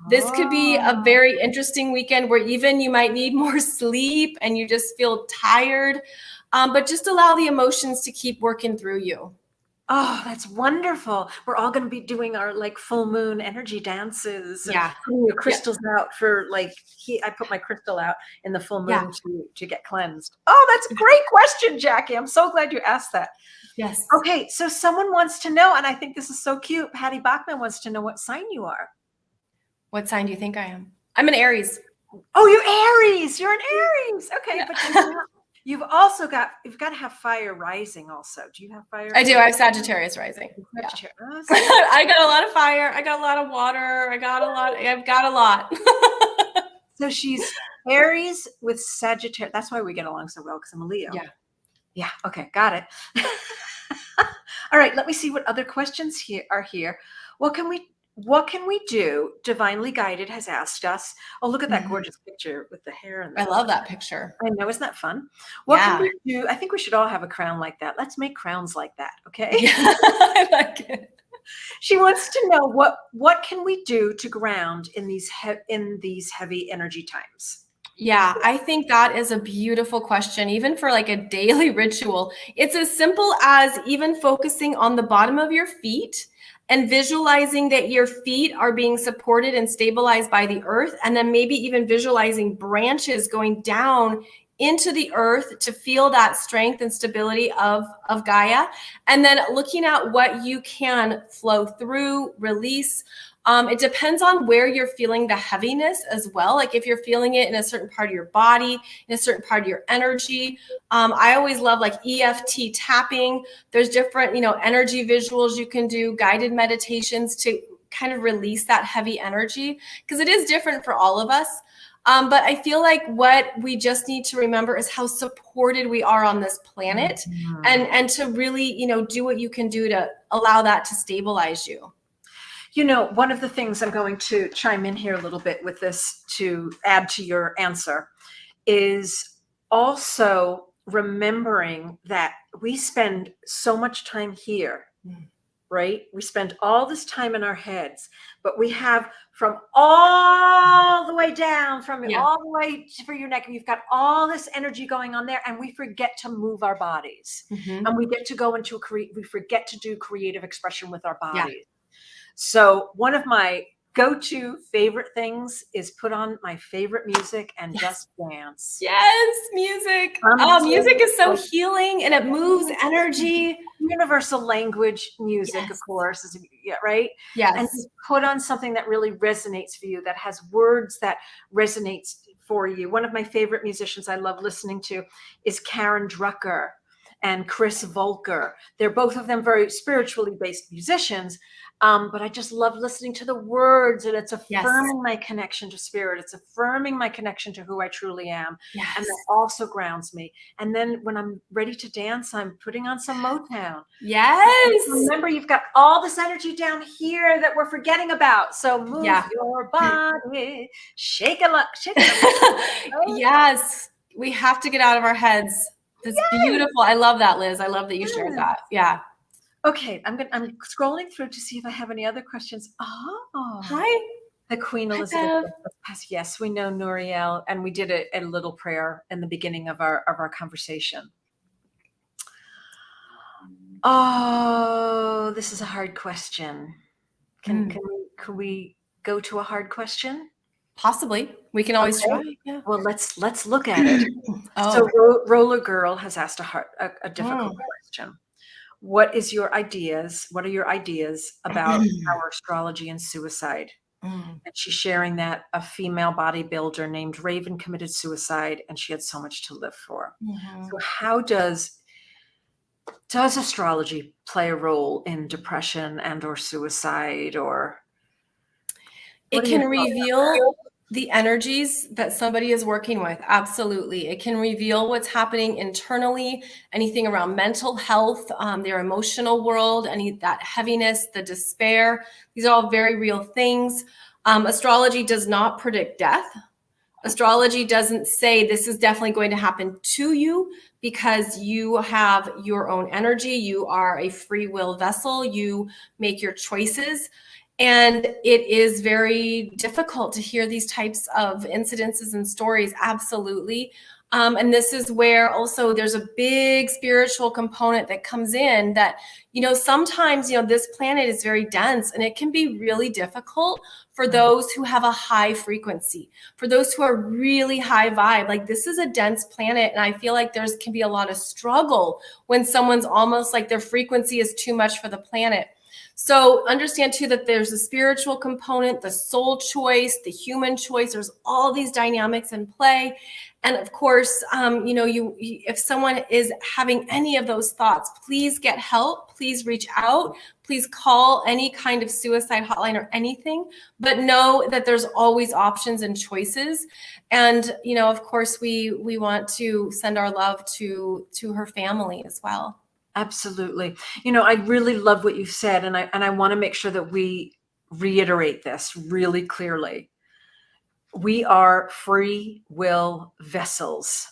Speaker 2: This could be a very interesting weekend where even you might need more sleep and you just feel tired, but just allow the emotions to keep working through you.
Speaker 1: Oh, that's wonderful. We're all going to be doing our full moon energy dances. And
Speaker 2: Yeah.
Speaker 1: putting your crystals out for I put my crystal out in the full moon to get cleansed. Oh, that's a great question, Jackie. I'm so glad you asked that.
Speaker 2: Yes.
Speaker 1: Okay. So someone wants to know, and I think this is so cute. Patty Bachman wants to know what sign you are.
Speaker 2: What sign do you think I am? I'm an Aries.
Speaker 1: Oh, you're Aries. You're an Aries. Okay.
Speaker 2: Yeah.
Speaker 1: But you've got to have fire rising also. Do you have fire?
Speaker 2: I do. I have Sagittarius rising.
Speaker 1: Sagittarius.
Speaker 2: Yeah. I got a lot of fire. I got a lot of water. I've got a lot.
Speaker 1: So she's Aries with Sagittarius. That's why we get along so well, because I'm a Leo.
Speaker 2: Yeah.
Speaker 1: Yeah. Okay. Got it. All right. Let me see what other questions are here. What can we do? Divinely Guided has asked us. Oh, look at that gorgeous picture with the hair.
Speaker 2: I love that picture.
Speaker 1: I know. Isn't that fun? What can we do? I think we should all have a crown like that. Let's make crowns like that. Okay.
Speaker 2: Yeah, I like it.
Speaker 1: She wants to know what can we do to ground in these heavy energy times?
Speaker 2: Yeah, I think that is a beautiful question, even for like a daily ritual. It's as simple as even focusing on the bottom of your feet and visualizing that your feet are being supported and stabilized by the earth, and then maybe even visualizing branches going down into the earth to feel that strength and stability of Gaia, and then looking at what you can flow through, release. It depends on where you're feeling the heaviness as well. Like if you're feeling it in a certain part of your body, in a certain part of your energy. I always love like EFT tapping. There's different, energy visuals you can do, guided meditations to kind of release that heavy energy, because it is different for all of us. But I feel like what we just need to remember is how supported we are on this planet, and to really, do what you can do to allow that to stabilize you.
Speaker 1: One of the things I'm going to chime in here a little bit with this to add to your answer is also remembering that we spend so much time here, right? We spend all this time in our heads, but we have from all the way down, all the way for your neck, you've got all this energy going on there, and we forget to move our bodies, and we get to go into we forget to do creative expression with our bodies. So one of my go-to favorite things is put on my favorite music and just dance.
Speaker 2: Yes, music. Music is so healing and it moves energy.
Speaker 1: Universal language music, of course, is right.
Speaker 2: Yes.
Speaker 1: And just put on something that really resonates for you, that has words that resonates for you. One of my favorite musicians I love listening to is Karen Drucker and Chris Volker. They're both of them very spiritually based musicians. But I just love listening to the words, and it's affirming my connection to spirit. It's affirming my connection to who I truly am.
Speaker 2: Yes.
Speaker 1: And that also grounds me. And then when I'm ready to dance, I'm putting on some Motown.
Speaker 2: Yes.
Speaker 1: And remember, you've got all this energy down here that we're forgetting about. So move your body, shake it up, shake it up.
Speaker 2: Yes. We have to get out of our heads. That's beautiful. I love that, Liz. I love that you shared that. Yeah.
Speaker 1: Okay, I'm scrolling through to see if I have any other questions. Oh,
Speaker 2: hi,
Speaker 1: the Queen Elizabeth. Yes, we know Nuriel, and we did a little prayer in the beginning of our conversation. Oh, this is a hard question. Can we go to a hard question?
Speaker 2: Possibly. We can always try. Yeah.
Speaker 1: Well, let's look at it. So Roller Girl has asked a difficult question. What are your ideas about our astrology and suicide? And she's sharing that a female bodybuilder named Raven committed suicide, and she had so much to live for. So how does astrology play a role in depression and or suicide, or
Speaker 2: it can reveal the energies that somebody is working with? Absolutely. It can reveal what's happening internally, anything around mental health, their emotional world, that heaviness, the despair. These are all very real things. Astrology does not predict death. Astrology doesn't say this is definitely going to happen to you, because you have your own energy. You are a free will vessel. You make your choices. And it is very difficult to hear these types of incidences and stories. Absolutely. And this is where also there's a big spiritual component that comes in, that, sometimes, this planet is very dense, and it can be really difficult for those who have a high frequency, for those who are really high vibe. Like, this is a dense planet. And I feel like can be a lot of struggle when someone's almost like their frequency is too much for the planet. So understand too that there's a spiritual component, the soul choice, the human choice. There's all these dynamics in play. And of course, if someone is having any of those thoughts, please get help. Please reach out. Please call any kind of suicide hotline or anything. But know that there's always options and choices. And of course, we want to send our love to her family as well.
Speaker 1: Absolutely. I really love what you said, and I want to make sure that we reiterate this really clearly. We are free will vessels.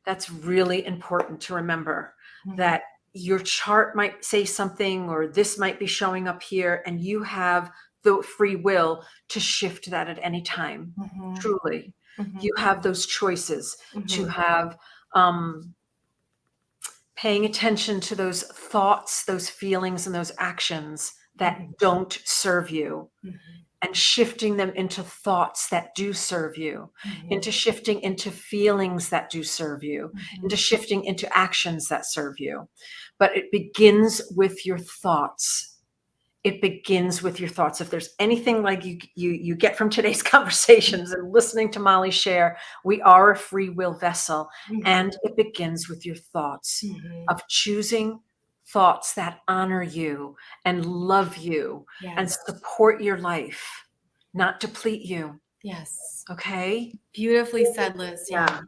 Speaker 1: That's really important to remember, that your chart might say something, or this might be showing up here, and you have the free will to shift that at any time. Truly. You have those choices to have paying attention to those thoughts, those feelings, and those actions that don't serve you, and shifting them into thoughts that do serve you, into shifting into feelings that do serve you, into shifting into actions that serve you. But it begins with your thoughts. It begins with your thoughts. If there's anything like you get from today's conversations and listening to Molly share, we are a free will vessel, and it begins with your thoughts of choosing thoughts that honor you and love you and support your life, not deplete you.
Speaker 2: Yes.
Speaker 1: Okay.
Speaker 2: Beautifully said, Liz. Yeah.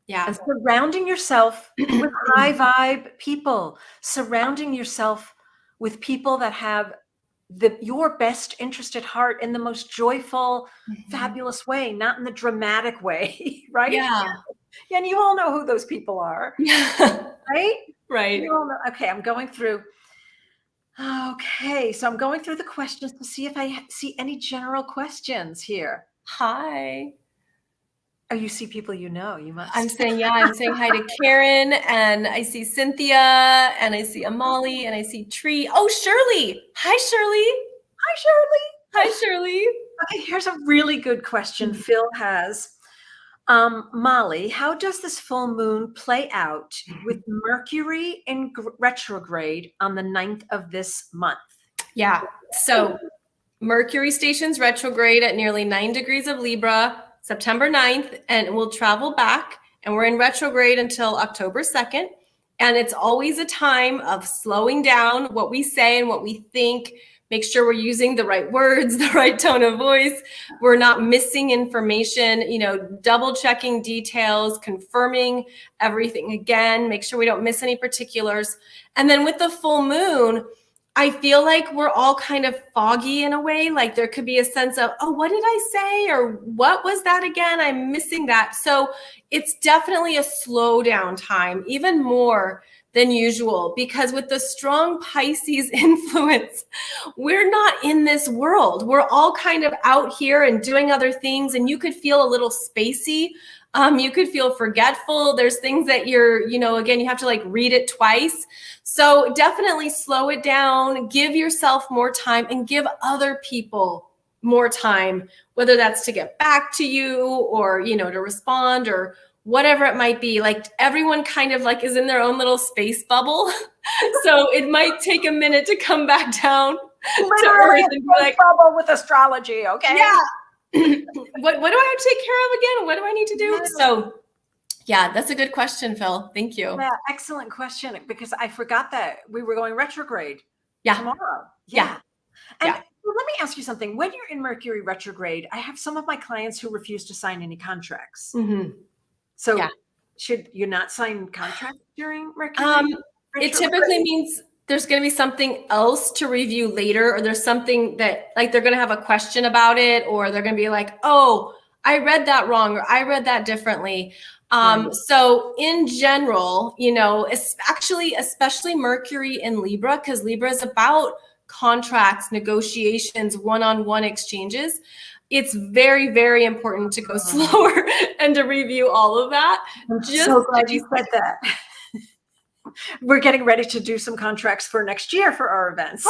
Speaker 1: And surrounding yourself with high vibe people, surrounding yourself with people that have your best interest at heart in the most joyful, fabulous way, not in the dramatic way, right?
Speaker 2: Yeah.
Speaker 1: And you all know who those people are, right?
Speaker 2: Right.
Speaker 1: You all know. Okay, I'm going through. Okay, so I'm going through the questions to see if I see any general questions here.
Speaker 2: Hi.
Speaker 1: Oh, you see people you know. You must.
Speaker 2: I'm saying hi to Karen, and I see Cynthia, and I see Amali, and I see Tree. Oh, Shirley. Hi, Shirley.
Speaker 1: Hi, Shirley.
Speaker 2: Hi, Shirley.
Speaker 1: Okay, here's a really good question Phil has. Molly, how does this full moon play out with Mercury in retrograde on the 9th of this month?
Speaker 2: Yeah. So Mercury stations retrograde at nearly 9 degrees of Libra, September 9th, and we'll travel back. And we're in retrograde until October 2nd. And it's always a time of slowing down what we say and what we think. Make sure we're using the right words, the right tone of voice. We're not missing information, double checking details, confirming everything again. Make sure we don't miss any particulars. And then with the full moon, I feel like we're all kind of foggy in a way. Like there could be a sense of, oh, what did I say? Or what was that again? I'm missing that. So it's definitely a slow down time, even more than usual, because with the strong Pisces influence, we're not in this world. We're all kind of out here and doing other things, and you could feel a little spacey. You could feel forgetful. There's things that again, you have to like read it twice. So definitely slow it down, give yourself more time, and give other people more time, whether that's to get back to you or, to respond or whatever it might be. Like everyone kind of like is in their own little space bubble. So it might take a minute to come back down to earth and be like,
Speaker 1: bubble with astrology. Okay.
Speaker 2: Yeah. What do I have to take care of again? What do I need to do? So yeah, that's a good question, Phil. Thank you.
Speaker 1: Yeah, excellent question, because I forgot that we were going retrograde tomorrow.
Speaker 2: Yeah.
Speaker 1: And well, let me ask you something. When you're in Mercury retrograde, I have some of my clients who refuse to sign any contracts.
Speaker 2: Mm-hmm.
Speaker 1: So should you not sign contracts during Mercury retrograde?
Speaker 2: It typically means there's going to be something else to review later, or there's something that like they're going to have a question about it, or they're going to be like, oh, I read that wrong, or I read that differently. So in general, especially Mercury in Libra, because Libra is about contracts, negotiations, one-on-one exchanges. It's very, very important to go slower and to review all of that.
Speaker 1: I'm so glad you said that. We're getting ready to do some contracts for next year for our events.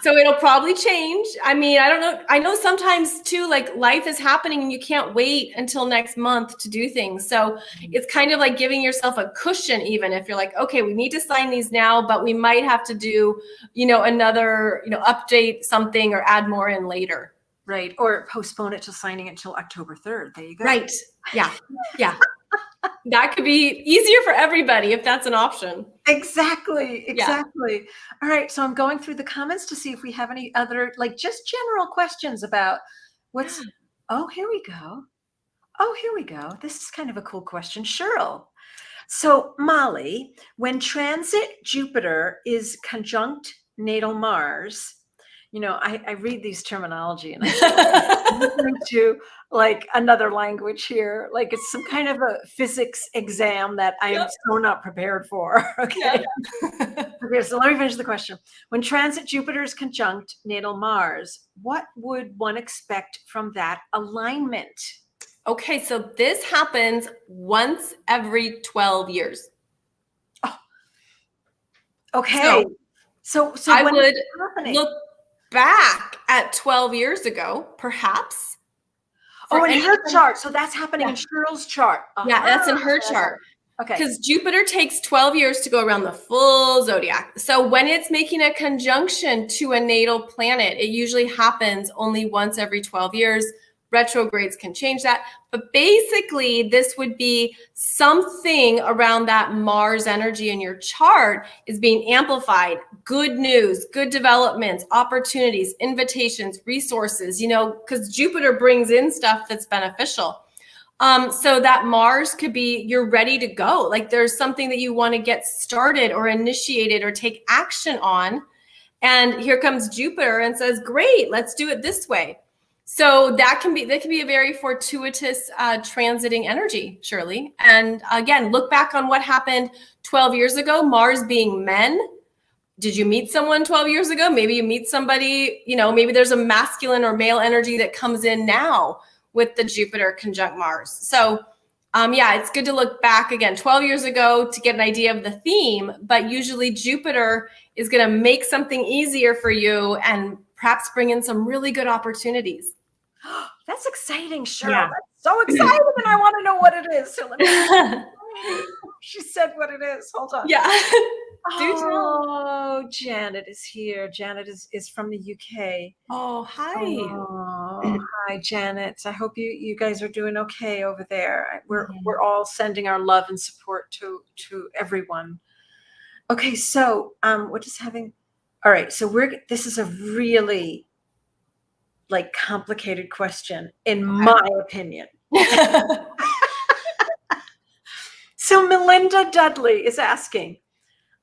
Speaker 2: So it'll probably change. I mean, I don't know. I know sometimes too, like life is happening and you can't wait until next month to do things. So it's kind of like giving yourself a cushion, even if you're like, okay, we need to sign these now, but we might have to do, another, update something or add more in later.
Speaker 1: Right. Or postpone it to signing it until October 3rd. There you go.
Speaker 2: Right. Yeah. Yeah. That could be easier for everybody if that's an option.
Speaker 1: Exactly. Yeah. All right. So I'm going through the comments to see if we have any other, like just general questions about what's, here we go. This is kind of a cool question. Cheryl. So Molly, when transit Jupiter is conjunct natal Mars, I read these terminology and I'm listening to like another language here. Like it's some kind of a physics exam that I am so not prepared for. Okay. Okay. So let me finish the question. When transit Jupiter is conjunct natal Mars, what would one expect from that alignment?
Speaker 2: Okay. So this happens once every 12 years.
Speaker 1: Oh. Okay. So
Speaker 2: I would look back at 12 years ago, perhaps.
Speaker 1: In her chart. So that's happening in Cheryl's chart.
Speaker 2: Yeah, that's in her chart. Okay. Because Jupiter takes 12 years to go around the full zodiac. So when it's making a conjunction to a natal planet, it usually happens only once every 12 years. Retrogrades can change that. But basically, this would be something around that Mars energy in your chart is being amplified. Good news, good developments, opportunities, invitations, resources, because Jupiter brings in stuff that's beneficial. So that Mars could be, you're ready to go. Like there's something that you want to get started or initiated or take action on. And here comes Jupiter and says, great, let's do it this way. So that can be a very fortuitous transiting energy, Shirley. And again, look back on what happened 12 years ago, Mars being men. Did you meet someone 12 years ago? Maybe you meet somebody, maybe there's a masculine or male energy that comes in now with the Jupiter conjunct Mars. So it's good to look back again 12 years ago to get an idea of the theme, but usually Jupiter is going to make something easier for you and perhaps bring in some really good opportunities.
Speaker 1: That's exciting, Cheryl.
Speaker 2: Yeah.
Speaker 1: That's so exciting, and I want to know what it is. So let me. She said what it is. Hold on.
Speaker 2: Yeah. Do tell.
Speaker 1: Oh, Janet is here. Janet is from the UK.
Speaker 2: Oh, hi.
Speaker 1: Oh, hi, Janet. I hope you guys are doing okay over there. We're all sending our love and support to everyone. Okay, so we're just having. All right, so this is a really like complicated question, in my opinion. So Melinda Dudley is asking,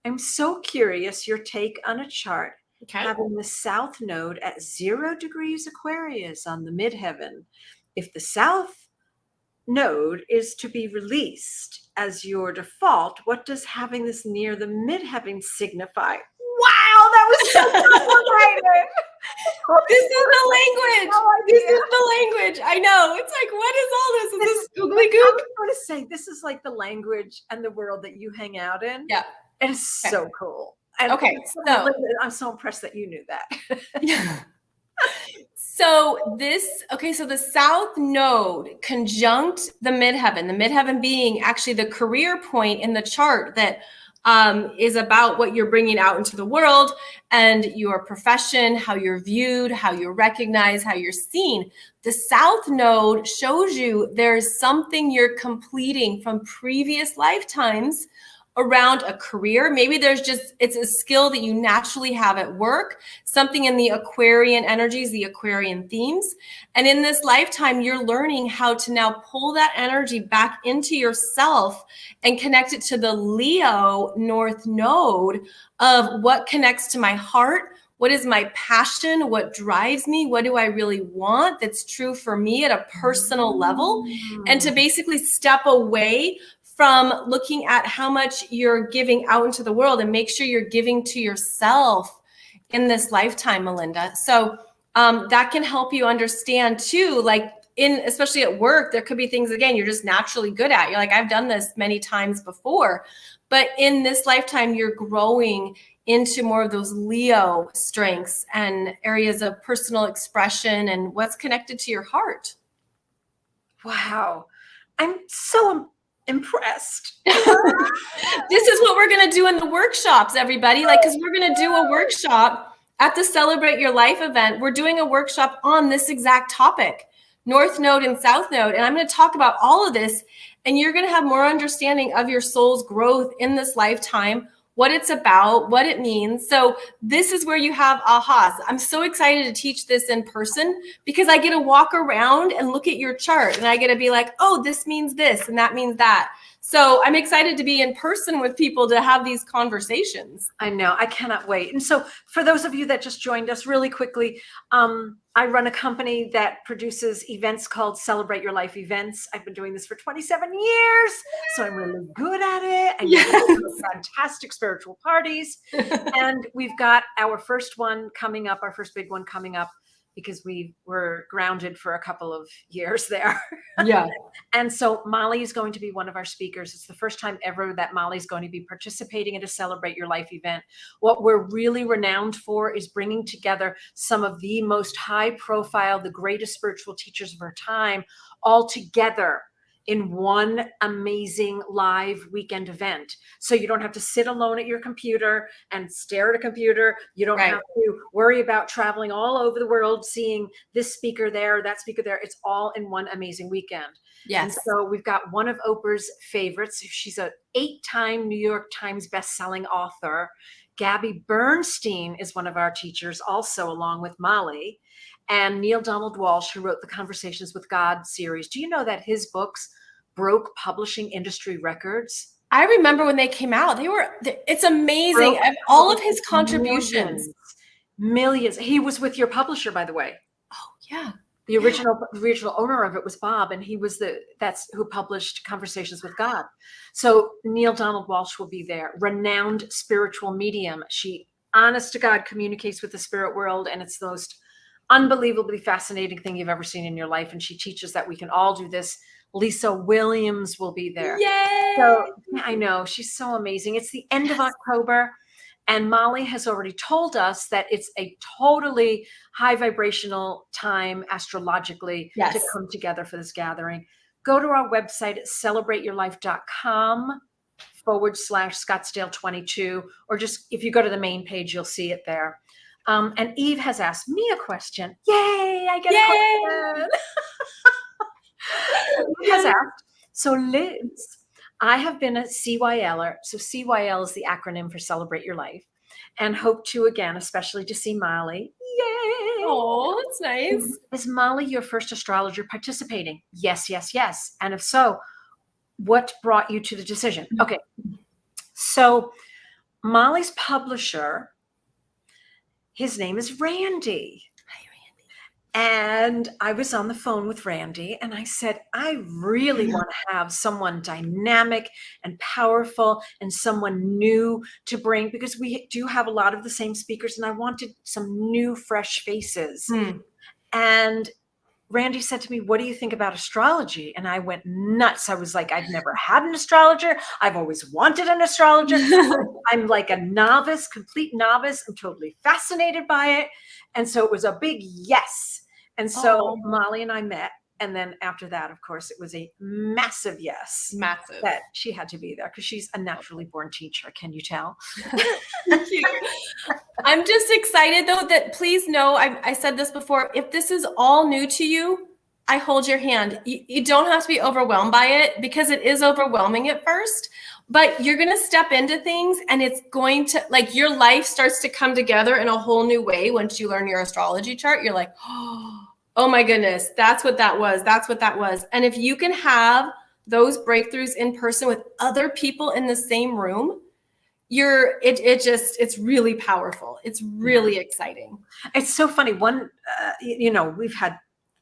Speaker 1: I'm so curious your take on a chart having the South Node at 0 degrees Aquarius on the midheaven. If the South Node is to be released as your default, what does having this near the midheaven signify? Wow, that was so complicated.
Speaker 2: This is the language. This is the language. I know. It's like, what is all this? Is this googly goog?
Speaker 1: I was going to say, this is like the language and the world that you hang out in.
Speaker 2: Yeah.
Speaker 1: It is so cool. And
Speaker 2: so
Speaker 1: I'm so impressed that you knew that.
Speaker 2: Yeah. So the South Node conjunct the midheaven being actually the career point in the chart that is about what you're bringing out into the world and your profession, how you're viewed, how you're recognized, how you're seen. The South Node shows you there's something you're completing from previous lifetimes around a career. Maybe it's a skill that you naturally have at work, something in the Aquarian energies, the Aquarian themes. And in this lifetime, you're learning how to now pull that energy back into yourself and connect it to the Leo North Node of what connects to my heart. What is my passion? What drives me? What do I really want that's true for me at a personal level? And to basically step away from looking at how much you're giving out into the world and make sure you're giving to yourself in this lifetime, Melinda. So that can help you understand too, like especially at work, there could be things, again, you're just naturally good at. You're like, I've done this many times before, but in this lifetime, you're growing into more of those Leo strengths and areas of personal expression and what's connected to your heart.
Speaker 1: Wow. I'm so impressed.
Speaker 2: This is what we're going to do in the workshops, everybody. Because we're going to do a workshop at the Celebrate Your Life event. We're doing a workshop on this exact topic, North Node and South Node. And I'm going to talk about all of this. And you're going to have more understanding of your soul's growth in this lifetime, what it's about, what it means. So this is where you have ahas. I'm so excited to teach this in person because I get to walk around and look at your chart and I get to be like, oh, this means this and that means that. So I'm excited to be in person with people to have these conversations.
Speaker 1: I know. I cannot wait. And so for those of you that just joined us really quickly, I run a company that produces events called Celebrate Your Life Events. I've been doing this for 27 years, so I'm really good at it. And yes. Fantastic spiritual parties. And we've got our first one coming up, our first big one coming up, because we were grounded for a couple of years there.
Speaker 2: Yeah.
Speaker 1: And so Molly is going to be one of our speakers. It's the first time ever that Molly's going to be participating in a Celebrate Your Life event. What we're really renowned for is bringing together some of the most high profile, the greatest spiritual teachers of our time all together in one amazing live weekend event. So you don't have to sit alone at your computer and stare at a computer. You don't have to worry about traveling all over the world, seeing this speaker there, that speaker there. It's all in one amazing weekend.
Speaker 2: Yes.
Speaker 1: And so we've got one of Oprah's favorites. She's an 8-time New York Times bestselling author. Gabby Bernstein is one of our teachers, also along with Molly. And Neil Donald Walsh, who wrote the Conversations with God series. Do you know that his books broke publishing industry records?
Speaker 2: I remember when they came out. It's amazing. All of his contributions.
Speaker 1: Millions. He was with your publisher, by the way.
Speaker 2: Oh, yeah.
Speaker 1: The original owner of it was Bob, and he was that's who published Conversations with God. So Neil Donald Walsh will be there. Renowned spiritual medium. She, honest to God, communicates with the spirit world, and it's the most unbelievably fascinating thing you've ever seen in your life. And she teaches that we can all do this. Lisa Williams will be there.
Speaker 2: Yay!
Speaker 1: So I know she's so amazing. It's the end of October. And Molly has already told us that it's a totally high vibrational time astrologically to come together for this gathering. Go to our website at celebrateyourlife.com/Scottsdale22, or just if you go to the main page, you'll see it there. And Eve has asked me a question. Yay, I get a question. Eve has asked, so Liz, I have been a CYLer. So CYL is the acronym for Celebrate Your Life, and hope to again, especially to see Molly. Yay!
Speaker 2: Oh, that's nice.
Speaker 1: Is Molly your first astrologer participating? Yes, yes, yes. And if so, what brought you to the decision? Okay. So Molly's publisher, his name is Randy.
Speaker 2: Hi, Randy.
Speaker 1: And I was on the phone with Randy and I said, I really want to have someone dynamic and powerful and someone new to bring, because we do have a lot of the same speakers and I wanted some new, fresh faces. And Randy said to me, what do you think about astrology? And I went nuts. I was like, I've never had an astrologer. I've always wanted an astrologer. I'm like a novice, complete novice. I'm totally fascinated by it. And so it was a big yes. And so Molly and I met. And then after that, of course, it was a massive yes.
Speaker 2: Massive.
Speaker 1: That she had to be there because she's a naturally born teacher. Can you tell?
Speaker 2: Thank you. I'm just excited, though, that please know, I said this before, if this is all new to you, I hold your hand. You don't have to be overwhelmed by it, because it is overwhelming at first, but you're going to step into things and it's going to, like, your life starts to come together in a whole new way once you learn your astrology chart. You're like, oh my goodness, that's what that was. That's what that was. And if you can have those breakthroughs in person with other people in the same room, it's really powerful. It's really exciting.
Speaker 1: It's so funny. We've had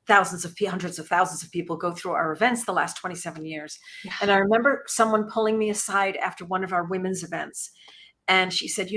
Speaker 1: hundreds of thousands of people go through our events the last 27 years. Yeah. And I remember someone pulling me aside after one of our women's events. And she said,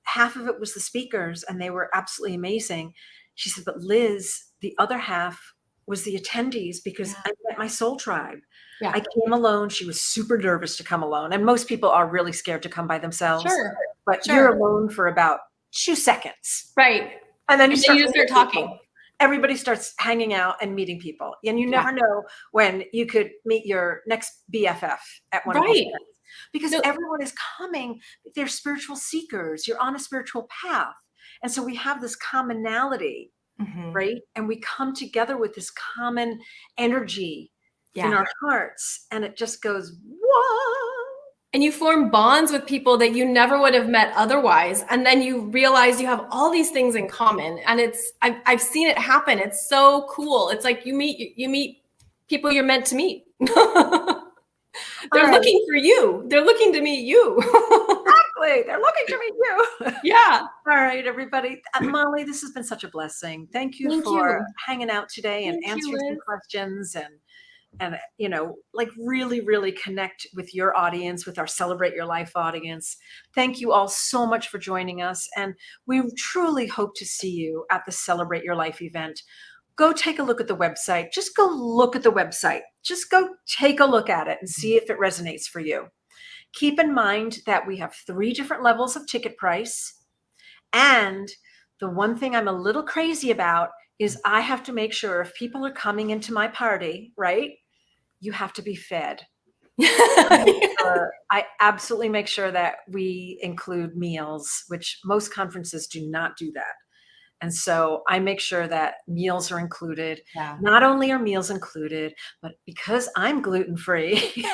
Speaker 1: half of it was the speakers and they were absolutely amazing. She said, but Liz, the other half was the attendees, because I met my soul tribe. Yeah. I came alone. She was super nervous to come alone. And most people are really scared to come by themselves. Sure. But you're alone for about 2 seconds.
Speaker 2: Right.
Speaker 1: And then you start
Speaker 2: talking.
Speaker 1: People. Everybody starts hanging out and meeting people. And you never know when you could meet your next BFF at one of those events. Because everyone is coming. They're spiritual seekers. You're on a spiritual path. And so we have this commonality, right? And we come together with this common energy in our hearts. And it just goes, whoa.
Speaker 2: And you form bonds with people that you never would have met otherwise. And then you realize you have all these things in common. And I've seen it happen. It's so cool. It's like you meet people you're meant to meet. They're looking for you. They're looking to meet you.
Speaker 1: Exactly. They're looking to meet you.
Speaker 2: Yeah.
Speaker 1: All right, everybody. Molly, this has been such a blessing. Thank you for hanging out today and answering some questions and really, really connect with your audience, with our Celebrate Your Life audience. Thank you all so much for joining us. And we truly hope to see you at the Celebrate Your Life event. Go take a look at the website. Just go look at the website. Just go take a look at it and see if it resonates for you. Keep in mind that we have 3 different levels of ticket price. And the one thing I'm a little crazy about is I have to make sure if people are coming into my party, right, you have to be fed. I absolutely make sure that we include meals, which most conferences do not do that. And so I make sure that meals are included. Yeah. Not only are meals included, but because I'm gluten-free.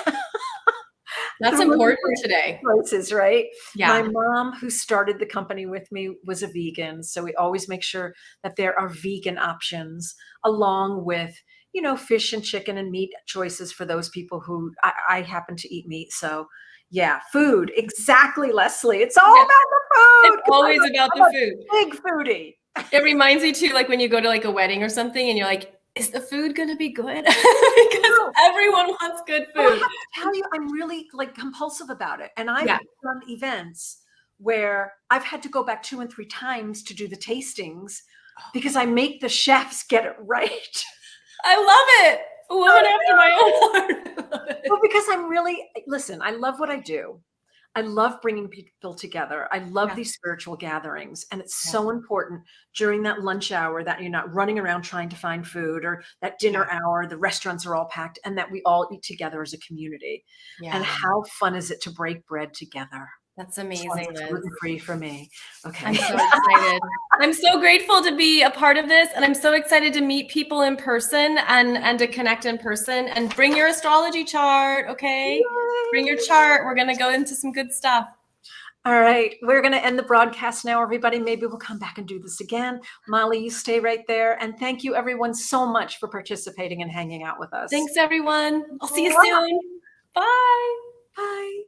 Speaker 2: That's important today.
Speaker 1: Choices, right?
Speaker 2: Yeah.
Speaker 1: My mom, who started the company with me, was a vegan. So we always make sure that there are vegan options along with, fish and chicken and meat choices for those people who I happen to eat meat. So yeah, food. Exactly, Leslie. It's all about the food.
Speaker 2: It's always about the food.
Speaker 1: Big foodie.
Speaker 2: It reminds me too, like when you go to like a wedding or something and you're like, is the food going to be good? Because everyone wants good food.
Speaker 1: Well, I have to tell you, I'm really compulsive about it. And I've done events where I've had to go back 2 and 3 times to do the tastings because I make the chefs get it right.
Speaker 2: I love it. A woman after my own heart.
Speaker 1: Well, because I'm really, listen, I love what I do. I love bringing people together. I love
Speaker 2: Yeah.
Speaker 1: these spiritual gatherings. And it's
Speaker 2: Yeah.
Speaker 1: so important during that lunch hour that you're not running around trying to find food, or that dinner hour, the restaurants are all packed, and that we all eat together as a community. And
Speaker 2: Yeah.
Speaker 1: how fun is it to break bread together?
Speaker 2: That's
Speaker 1: As long as
Speaker 2: amazing,
Speaker 1: it's
Speaker 2: Liz.
Speaker 1: gluten-free for me. Okay.
Speaker 2: I'm so excited. I'm so grateful to be a part of this, and I'm so excited to meet people in person and to connect in person. And bring your astrology chart, okay?
Speaker 1: Yay.
Speaker 2: Bring your chart. We're gonna go into some good stuff.
Speaker 1: All right, we're going to end the broadcast now, everybody. Maybe we'll come back and do this again. Molly, you stay right there. And thank you, everyone, so much for participating and hanging out with us.
Speaker 2: Thanks, everyone. I'll see you soon. Bye.
Speaker 1: Bye.